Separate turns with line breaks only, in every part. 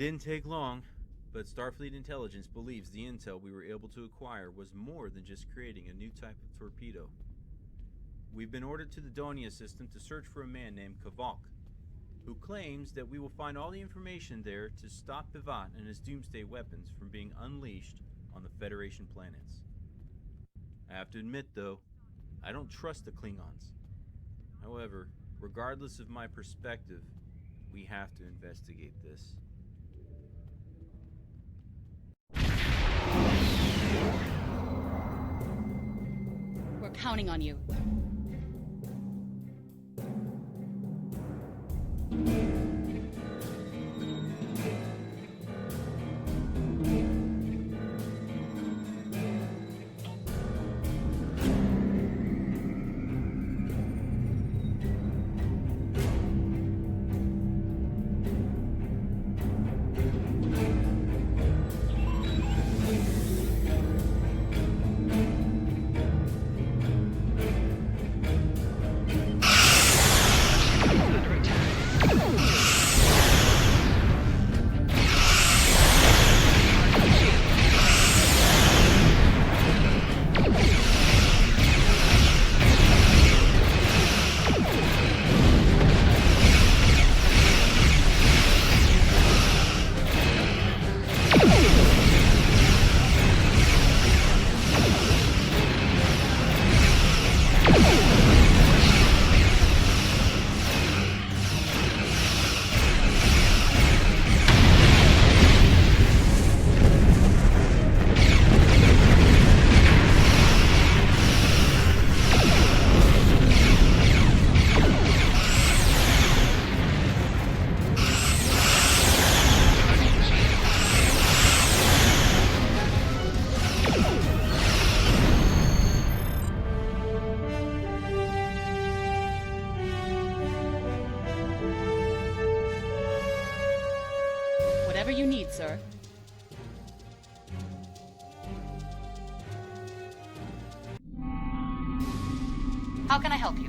didn't take long, but Starfleet intelligence believes the intel we were able to acquire was more than just creating a new type of torpedo. We've been ordered to the Donia system to search for a man named Kavok, who claims that we will find all the information there to stop Pivat and his doomsday weapons from being unleashed on the Federation planets. I have to admit, though, I don't trust the Klingons. However, regardless of my perspective, we have to investigate this.
We're counting on you. Whatever you need, sir. How can I help you?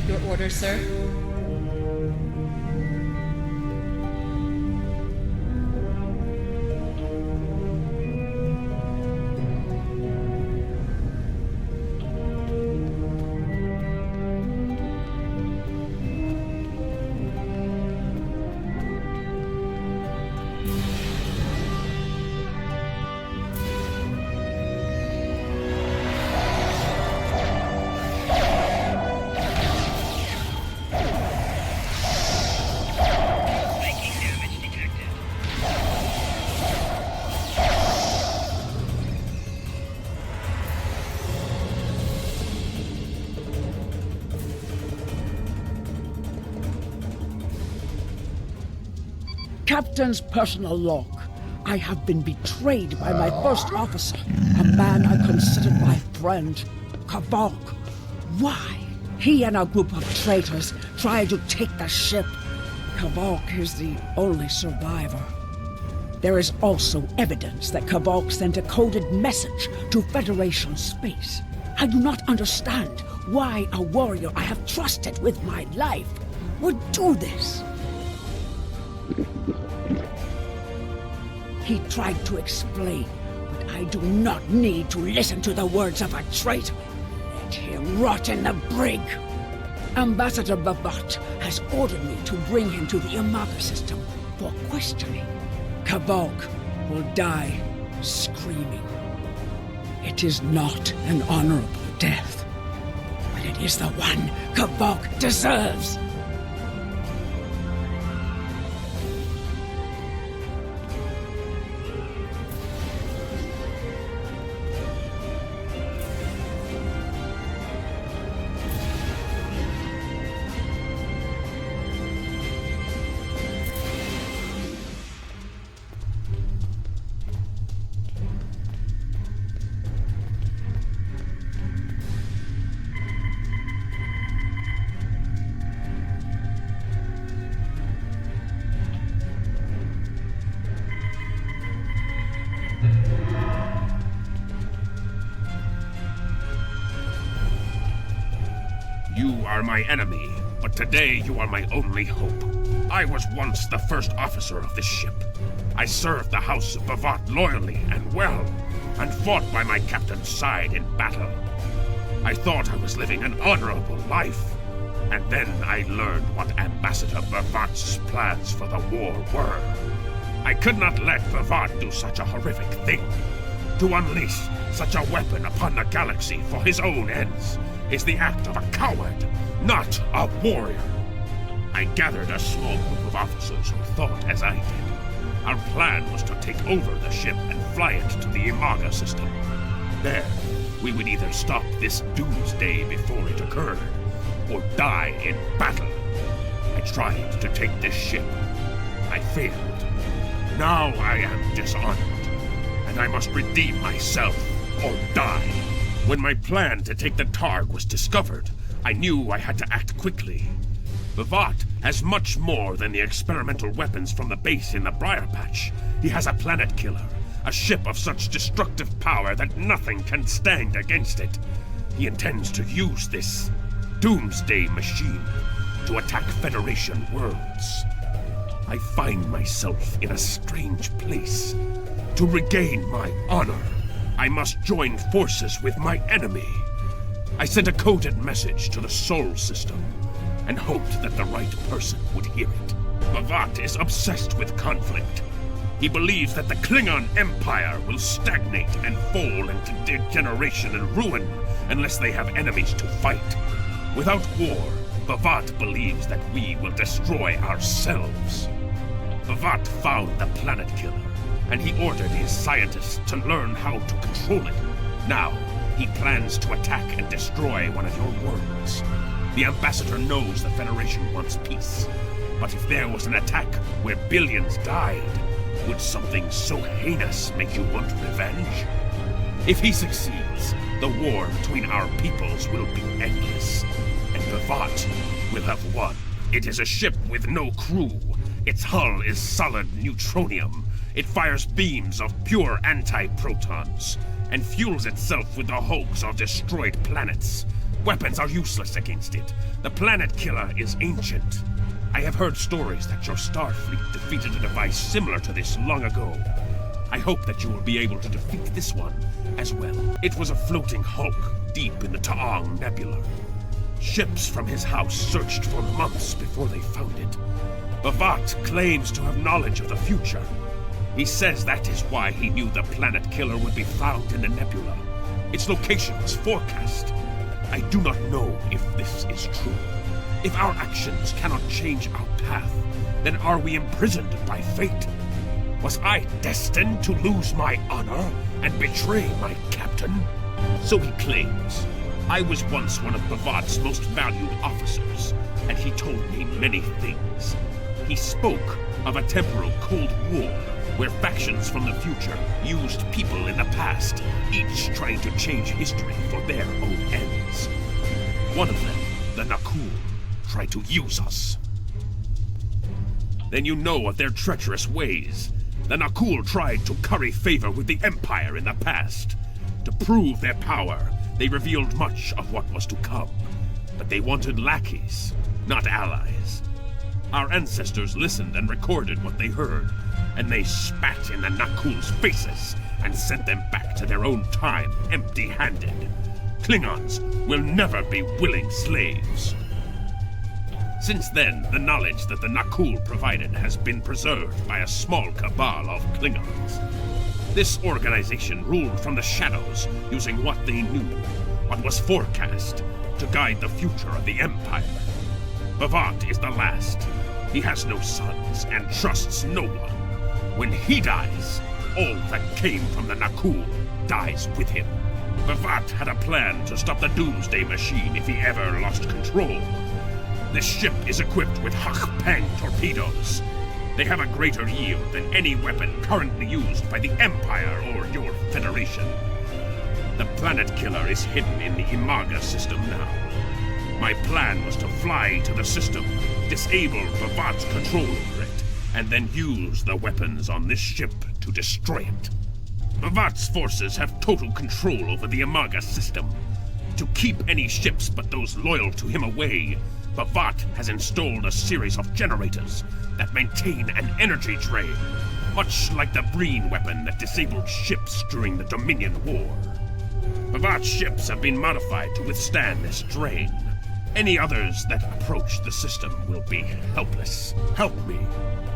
Your order, sir?
Captain's personal log. I have been betrayed by my first officer, a man I considered my friend, Kavok. Why? He and a group of traitors tried to take the ship. Kavok is the only survivor. There is also evidence that Kavok sent a coded message to Federation space. I do not understand why a warrior I have trusted with my life would do this. He tried to explain, but I do not need to listen to the words of a traitor. Let him rot in the brig. Ambassador Bavat has ordered me to bring him to the Imaga system for questioning. Kavok will die screaming. It is not an honorable death, but it is the one Kavok deserves.
You are my enemy, but today you are my only hope. I was once the first officer of this ship. I served the House of Bavat loyally and well, and fought by my captain's side in battle. I thought I was living an honorable life, and then I learned what Ambassador Bavat's plans for the war were. I could not let Bavat do such a horrific thing. To unleash such a weapon upon the galaxy for his own ends is the act of a coward, not a warrior. I gathered a small group of officers who thought as I did. Our plan was to take over the ship and fly it to the Imaga system. There, we would either stop this doomsday before it occurred, or die in battle. I tried to take this ship. I failed. Now I am dishonored, and I must redeem myself or die. When my plan to take the Targ was discovered, I knew I had to act quickly. Bavat has much more than the experimental weapons from the base in the Briar Patch. He has a planet killer, a ship of such destructive power that nothing can stand against it. He intends to use this doomsday machine to attack Federation worlds. I find myself in a strange place. To regain my honor, I must join forces with my enemy. I sent a coded message to the Sol system and hoped that the right person would hear it. Bavat is obsessed with conflict. He believes that the Klingon Empire will stagnate and fall into degeneration and ruin unless they have enemies to fight. Without war, Bavat believes that we will destroy ourselves. Bavat found the planet killer, and he ordered his scientists to learn how to control it. Now, he plans to attack and destroy one of your worlds. The Ambassador knows the Federation wants peace, but if there was an attack where billions died, would something so heinous make you want revenge? If he succeeds, the war between our peoples will be endless, and Bavat will have won. It is a ship with no crew. Its hull is solid neutronium. It fires beams of pure anti-protons, and fuels itself with the hulks of destroyed planets. Weapons are useless against it. The planet killer is ancient. I have heard stories that your Starfleet defeated a device similar to this long ago. I hope that you will be able to defeat this one as well. It was a floating hulk deep in the Taong Nebula. Ships from his house searched for months before they found it. Bavat claims to have knowledge of the future. He says that is why he knew the planet killer would be found in the nebula. Its location was forecast. I do not know if this is true. If our actions cannot change our path, then are we imprisoned by fate? Was I destined to lose my honor and betray my captain? So he claims. I was once one of Bavat's most valued officers, and he told me many things. He spoke of a temporal Cold War, where factions from the future used people in the past, each trying to change history for their own ends. One of them, the Nakul, tried to use us. Then you know of their treacherous ways. The Nakul tried to curry favor with the Empire in the past. To prove their power, they revealed much of what was to come. But they wanted lackeys, not allies. Our ancestors listened and recorded what they heard, and they spat in the Nakul's faces and sent them back to their own time empty-handed. Klingons will never be willing slaves. Since then, the knowledge that the Nakul provided has been preserved by a small cabal of Klingons. This organization ruled from the shadows, using what they knew, what was forecast, to guide the future of the Empire. Bavat is the last. He has no sons and trusts no one. When he dies, all that came from the Nakul dies with him. Bavat had a plan to stop the Doomsday Machine if he ever lost control. This ship is equipped with Hak-Pang torpedoes. They have a greater yield than any weapon currently used by the Empire or your Federation. The Planet Killer is hidden in the Imaga system now. My plan was to fly to the system, disable Bavat's control over it, and then use the weapons on this ship to destroy it. Bavat's forces have total control over the Imaga system. To keep any ships but those loyal to him away, Bavat has installed a series of generators that maintain an energy drain, much like the Breen weapon that disabled ships during the Dominion War. Bavat's ships have been modified to withstand this drain. Any others that approach the system will be helpless. Help me.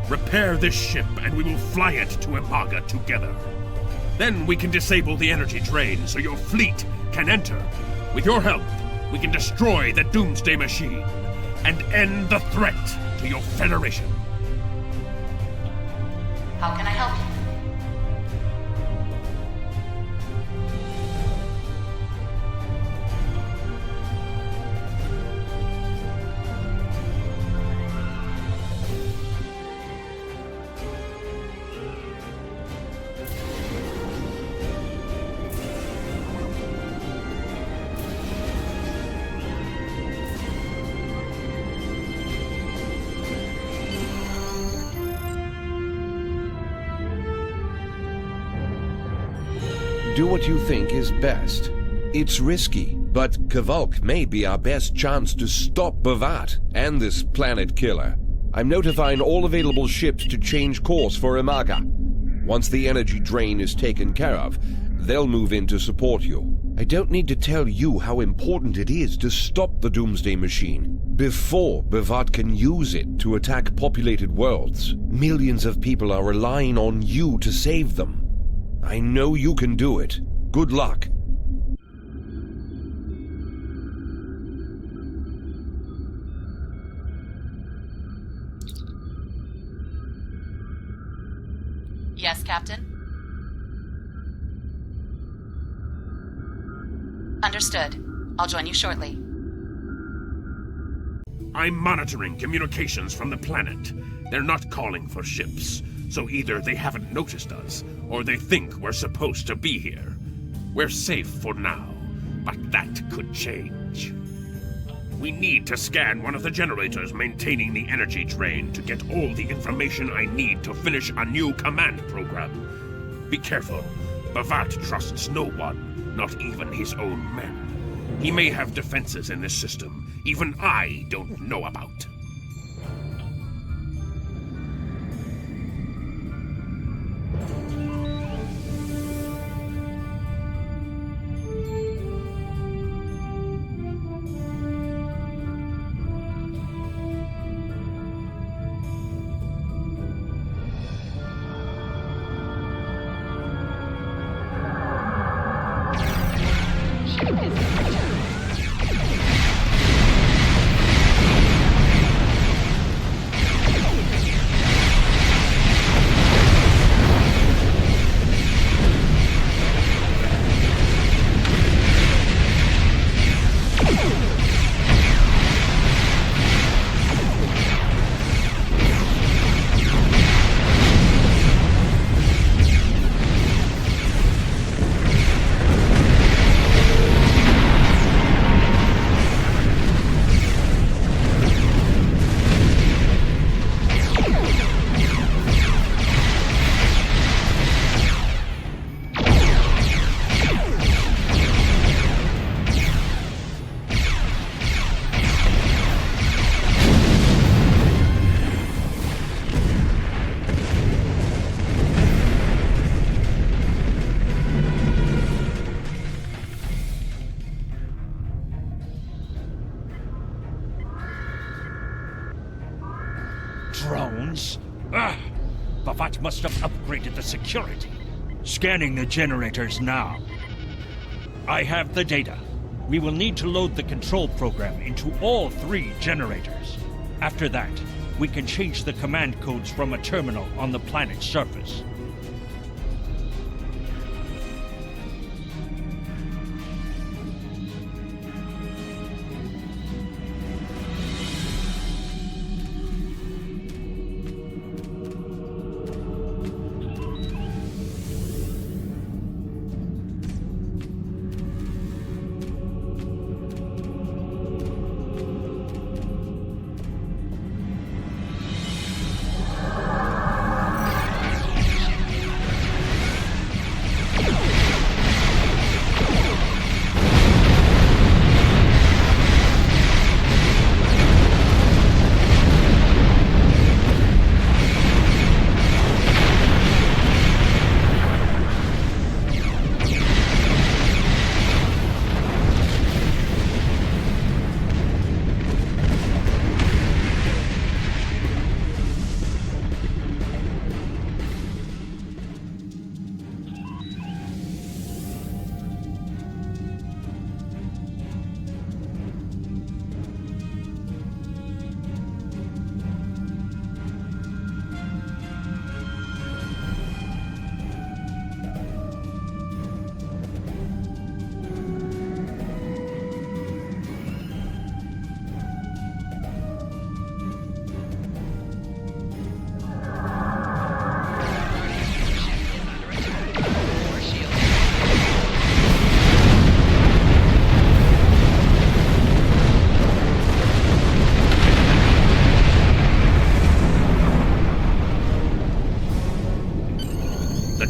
Repair this ship and we will fly it to Imaga together. Then we can disable the energy drain so your fleet can enter. With your help, we can destroy the Doomsday Machine and end the threat to your Federation.
How can I help you?
Do what you think is best. It's risky, but Kavok may be our best chance to stop Bavat and this planet killer. I'm notifying all available ships to change course for Imaga. Once the energy drain is taken care of, they'll move in to support you. I don't need to tell you how important it is to stop the Doomsday Machine before Bavat can use it to attack populated worlds. Millions of people are relying on you to save them. I know you can do it. Good luck.
Yes, Captain? Understood. I'll join you shortly.
I'm monitoring communications from the planet. They're not calling for ships, so either they haven't noticed us, or they think we're supposed to be here. We're safe for now, but that could change. We need to scan one of the generators maintaining the energy drain to get all the information I need to finish a new command program. Be careful. Bavat trusts no one, not even his own men. He may have defenses in this system even I don't know about.
drones? Ugh! Bavat must have upgraded the security. Scanning the generators now. I have the data. We will need to load the control program into all 3 generators. After that, we can change the command codes from a terminal on the planet's surface.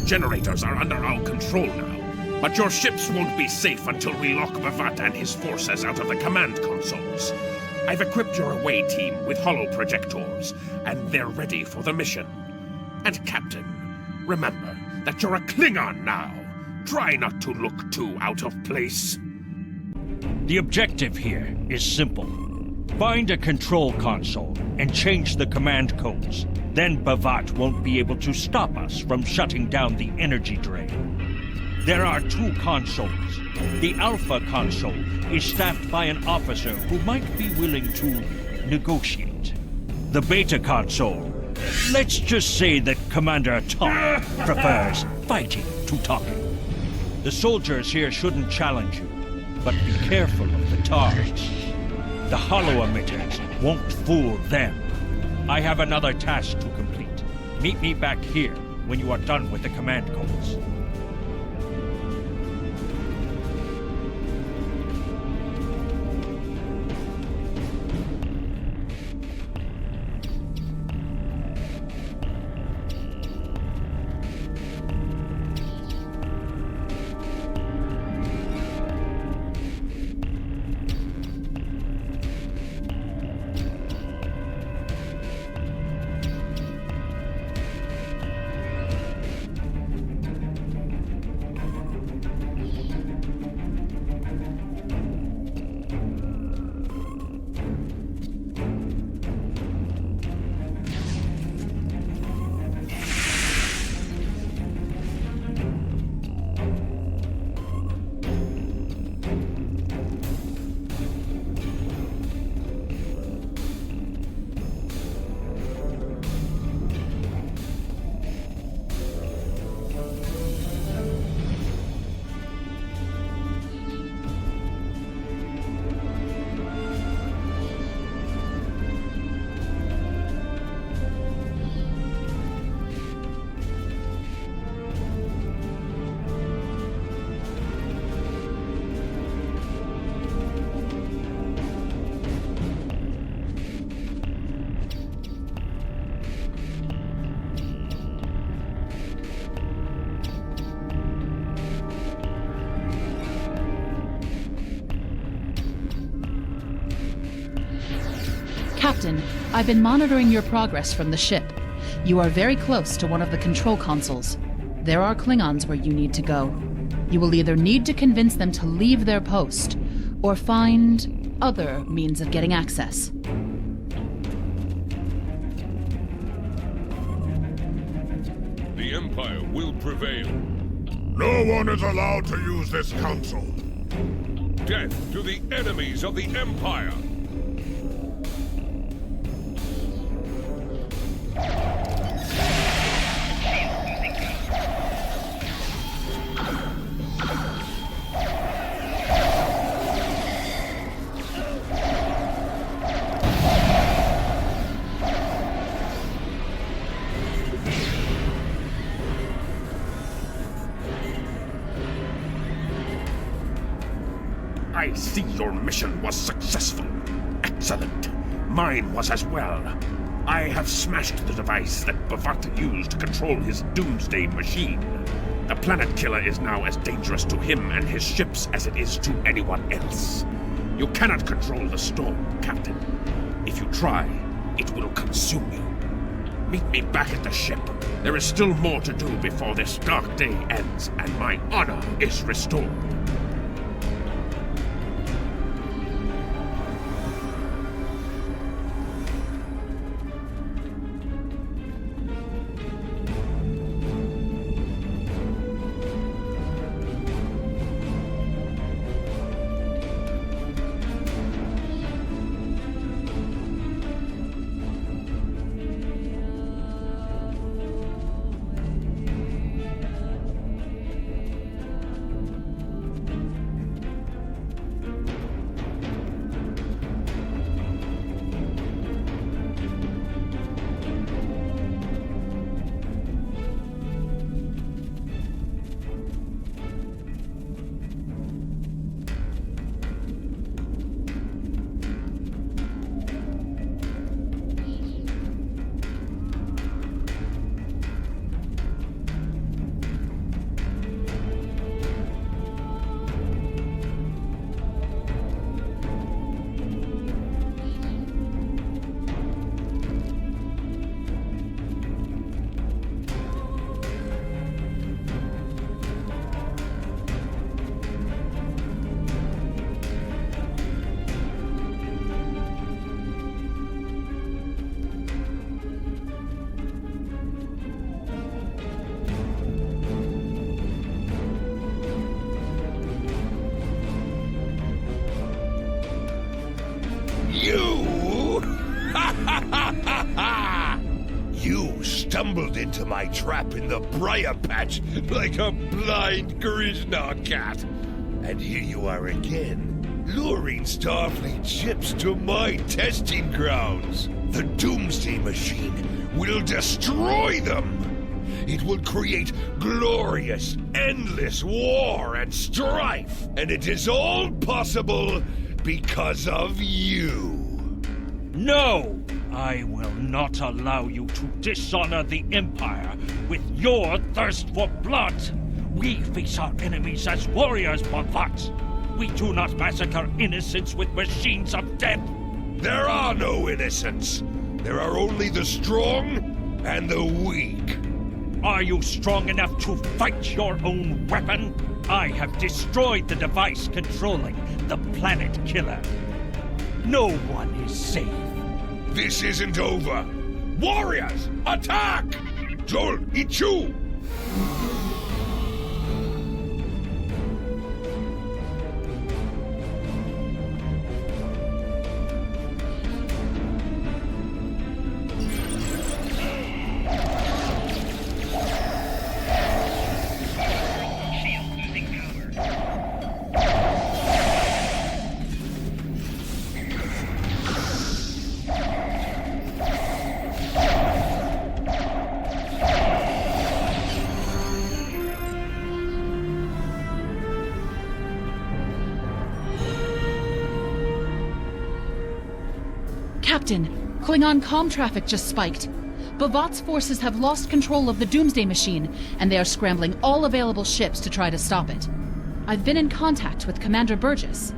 Generators are under our control now, but your ships won't be safe until we lock Bavat and his forces out of the command consoles. I've equipped your away team with holo-projectors, and they're ready for the mission. And Captain, remember that you're a Klingon now. Try not to look too out of place.
The objective here is simple. Find a control console and change the command codes. Then Bavat won't be able to stop us from shutting down the energy drain. There are 2 consoles. The Alpha console is staffed by an officer who might be willing to negotiate. The Beta console, let's just say that Commander Tom prefers fighting to talking. The soldiers here shouldn't challenge you, but be careful of the TOS. The holo emitters won't fool them. I have another task to complete. Meet me back here when you are done with the command codes.
Captain, I've been monitoring your progress from the ship. You are very close to one of the control consoles. There are Klingons where you need to go. You will either need to convince them to leave their post, or find other means of getting access.
Empire will prevail.
No one is allowed to use this console.
Death to the enemies of the Empire! I see your mission was successful. Excellent. Mine was as well. I have smashed the device that Bhavat used to control his doomsday machine. The planet killer is now as dangerous to him and his ships as it is to anyone else. You cannot control the storm, Captain. If you try, it will consume you. Meet me back at the ship. There is still more to do before this dark day ends, and my honor is restored.
You stumbled into my trap in the briar patch like a blind Krishna cat. And here you are again, luring Starfleet ships to my testing grounds. The Doomsday Machine will destroy them. It will create glorious, endless war and strife. And it is all possible because of you.
No! I will not allow you to dishonor the Empire with your thirst for blood! We face our enemies as warriors, Bhavat! We do not massacre innocents with machines of death!
There are no innocents! There are only the strong and the weak.
Are you strong enough to fight your own weapon? I have destroyed the device controlling the planet killer. No one is safe.
This isn't over. Warriors, attack! Joel, Ichu!
Captain, Klingon comm traffic just spiked. Bhavat's forces have lost control of the Doomsday Machine, and they are scrambling all available ships to try to stop it. I've been in contact with Commander Burgess.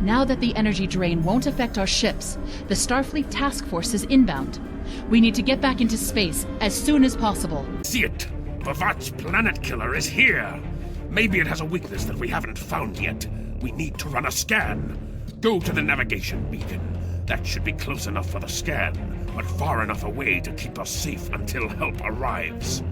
Now that the energy drain won't affect our ships, the Starfleet task force is inbound. We need to get back into space as soon as possible.
See it! Bhavat's planet killer is here! Maybe it has a weakness that we haven't found yet. We need to run a scan. Go to the navigation beacon. That should be close enough for the scan, but far enough away to keep us safe until help arrives.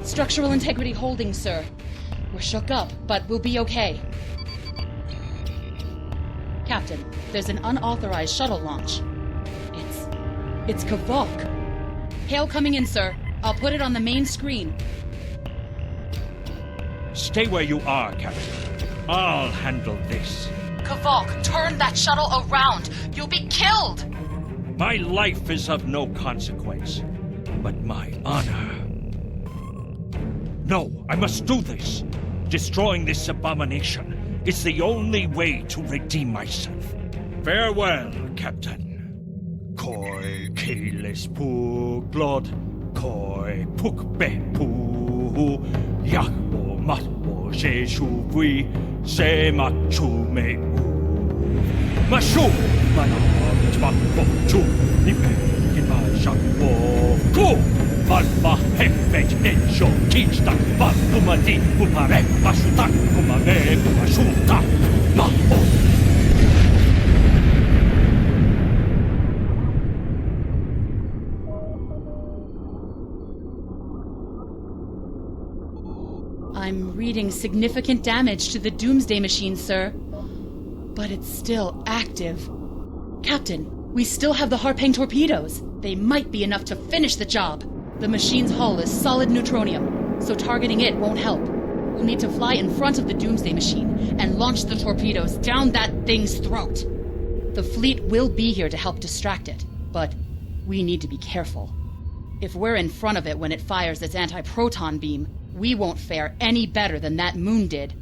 Structural integrity holding, sir. We're shook up, but we'll be okay. Captain, there's an unauthorized shuttle launch. It's Kavok. Hail coming in, sir. I'll put it on the main screen.
Stay where you are, Captain. I'll handle this.
Kavok, turn that shuttle around! You'll be killed!
My life is of no consequence, but my honor. No, I must do this. Destroying this abomination is the only way to redeem myself. Farewell, Captain. Koi keles pu glod, koi puk be pu, yakbo matbo je shuvui, se machu me u. Mashu manam tmakbo chu, nipe iba shakbo ku. Valva hepet enjo kista, valumadi upare pasutak kumame kumasuta maho.
I'm reading significant damage to the Doomsday Machine, sir. But it's still active. Captain, we still have the Harpang torpedoes. They might be enough to finish the job. The machine's hull is solid neutronium, so targeting it won't help. We'll need to fly in front of the Doomsday Machine and launch the torpedoes down that thing's throat. The fleet will be here to help distract it, but we need to be careful. If we're in front of it when it fires its anti-proton beam, we won't fare any better than that moon did.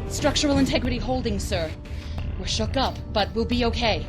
Structural integrity holding, sir. We're shook up, but we'll be okay.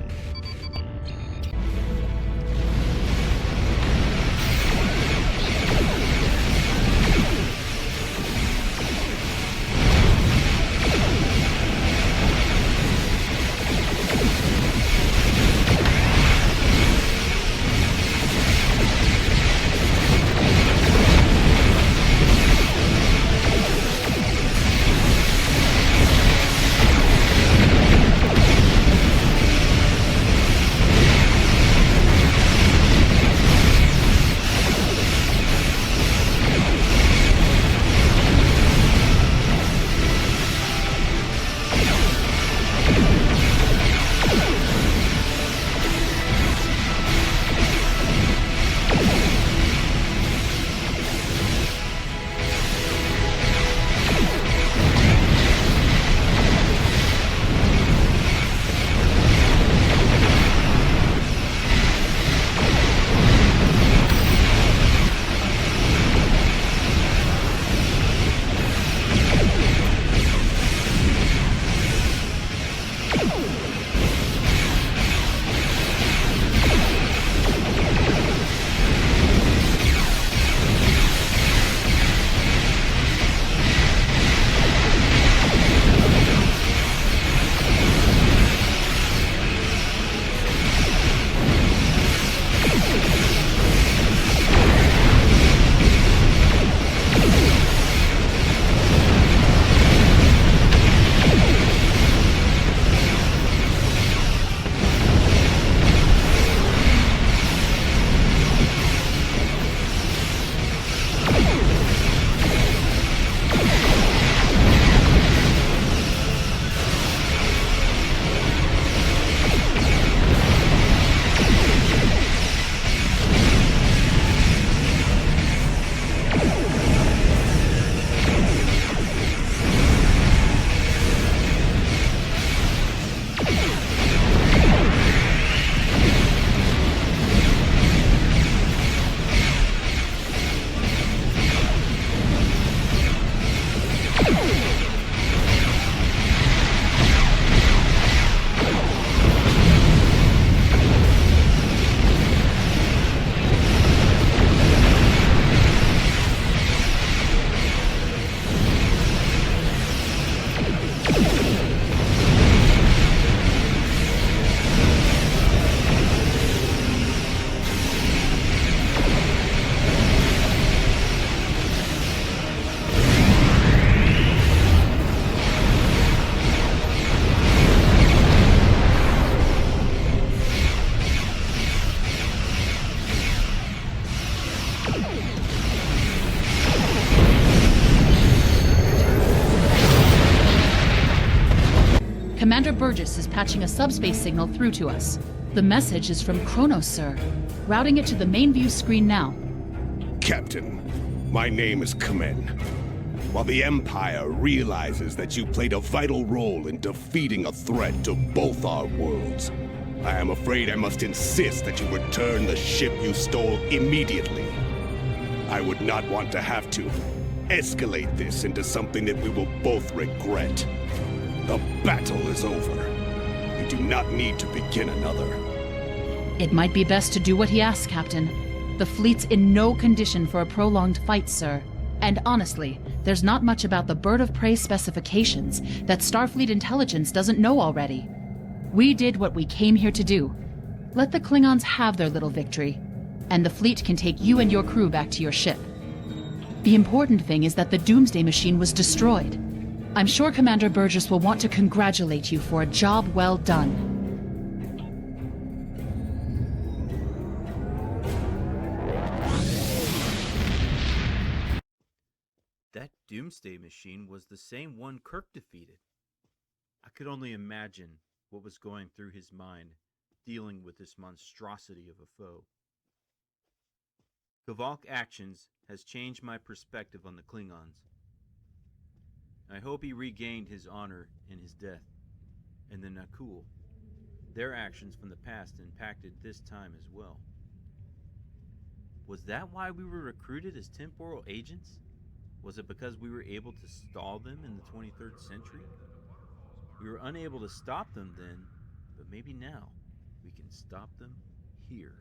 Commander Burgess is patching a subspace signal through to us. The message is from Kronos, sir. Routing it to the main view screen now.
Captain, my name is Kamen. While the Empire realizes that you played a vital role in defeating a threat to both our worlds, I am afraid I must insist that you return the ship you stole immediately. I would not want to have to escalate this into something that we will both regret. The battle is over. We do not need to begin another.
It might be best to do what he asks, Captain. The fleet's in no condition for a prolonged fight, sir. And honestly, there's not much about the bird of prey specifications that Starfleet intelligence doesn't know already. We did what we came here to do. Let the Klingons have their little victory, and the fleet can take you and your crew back to your ship. The important thing is that the Doomsday Machine was destroyed. I'm sure Commander Burgess will want to congratulate you for a job well done.
That Doomsday Machine was the same one Kirk defeated. I could only imagine what was going through his mind dealing with this monstrosity of a foe. Kavok actions has changed my perspective on the Klingons. I hope he regained his honor in his death. And the Nakul, their actions from the past impacted this time as well. Was that why we were recruited as temporal agents? Was it because we were able to stall them in the 23rd century? We were unable to stop them then, but maybe now we can stop them here.